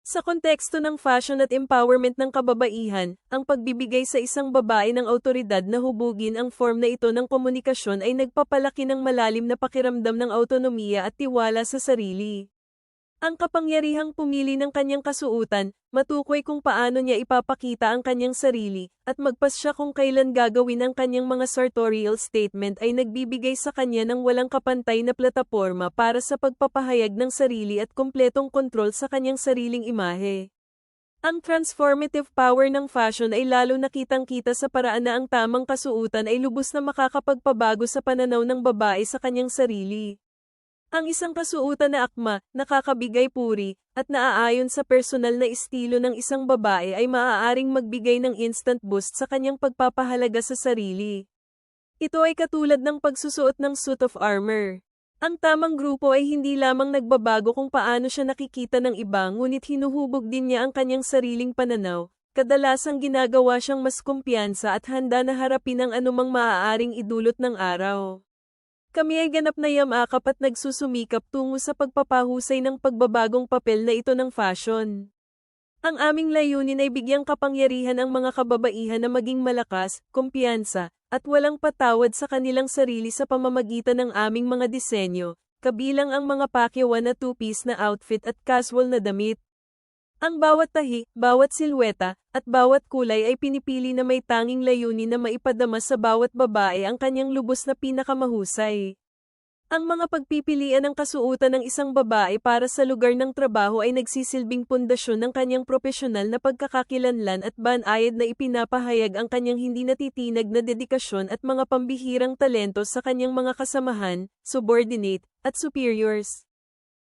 Sa konteksto ng fashion at empowerment ng kababaihan, ang pagbibigay sa isang babae ng awtoridad na hubugin ang form na ito ng komunikasyon ay nagpapalaki ng malalim na pakiramdam ng autonomiya at tiwala sa sarili. Ang kapangyarihang pumili ng kanyang kasuotan, matukoy kung paano niya ipapakita ang kanyang sarili, at magpasya kung kailan gagawin ang kanyang mga sartorial statement ay nagbibigay sa kanya ng walang kapantay na plataporma para sa pagpapahayag ng sarili at kumpletong kontrol sa kanyang sariling imahe. Ang transformative power ng fashion ay lalo nakitang-kita sa paraan na ang tamang kasuotan ay lubos na makakapagpabago sa pananaw ng babae sa kanyang sarili. Ang isang kasuotan na akma, nakakabigay puri, at naaayon sa personal na estilo ng isang babae ay maaaring magbigay ng instant boost sa kanyang pagpapahalaga sa sarili. Ito ay katulad ng pagsusuot ng suit of armor. Ang tamang grupo ay hindi lamang nagbabago kung paano siya nakikita ng iba, ngunit hinuhubog din niya ang kanyang sariling pananaw. Kadalasang ginagawa siyang mas kumpiyansa at handa na harapin ang anumang maaaring idulot ng araw. Kami ay ganap na yamakap at nagsusumikap tungo sa pagpapahusay ng pagbabagong papel na ito ng fashion. Ang aming layunin ay bigyang kapangyarihan ang mga kababaihan na maging malakas, kumpiyansa, at walang patawad sa kanilang sarili sa pamamagitan ng aming mga disenyo, kabilang ang mga pakyawan na two-piece na outfit at casual na damit. Ang bawat tahi, bawat silweta, at bawat kulay ay pinipili na may tanging layunin na maipadama sa bawat babae ang kanyang lubos na pinakamahusay. Ang mga pagpipilian ng kasuotan ng isang babae para sa lugar ng trabaho ay nagsisilbing pundasyon ng kanyang propesyonal na pagkakakilanlan at banayad na ipinapahayag ang kanyang hindi natitinag na dedikasyon at mga pambihirang talento sa kanyang mga kasamahan, subordinate, at superiors.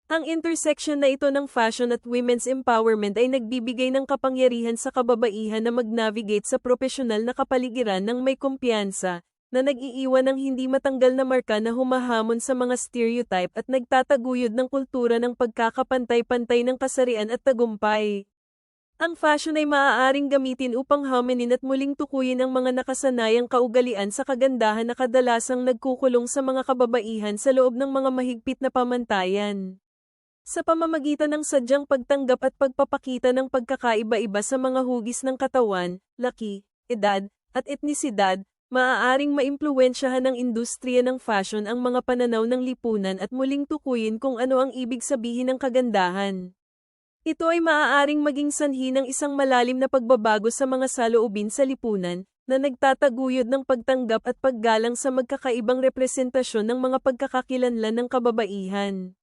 Ang intersection na ito ng fashion at women's empowerment ay nagbibigay ng kapangyarihan sa kababaihan na mag-navigate sa propesyonal na kapaligiran ng may kumpiyansa, na nag-iiwan ng hindi matanggal na marka na humahamon sa mga stereotype at nagtataguyod ng kultura ng pagkakapantay-pantay ng kasarian at tagumpay. Ang fashion ay maaaring gamitin upang haminin at muling tukuyin ang mga nakasanayang kaugalian sa kagandahan na kadalasang nagkukulong sa mga kababaihan sa loob ng mga mahigpit na pamantayan. Sa pamamagitan ng sadyang pagtanggap at pagpapakita ng pagkakaiba-iba sa mga hugis ng katawan, laki, edad, at etnisidad, maaaring maimpluwensyahan ng industriya ng fashion ang mga pananaw ng lipunan at muling tukuyin kung ano ang ibig sabihin ng kagandahan. Ito ay maaaring maging sanhi ng isang malalim na pagbabago sa mga saloobin sa lipunan, na nagtataguyod ng pagtanggap at paggalang sa magkakaibang representasyon ng mga pagkakakilanlan ng kababaihan.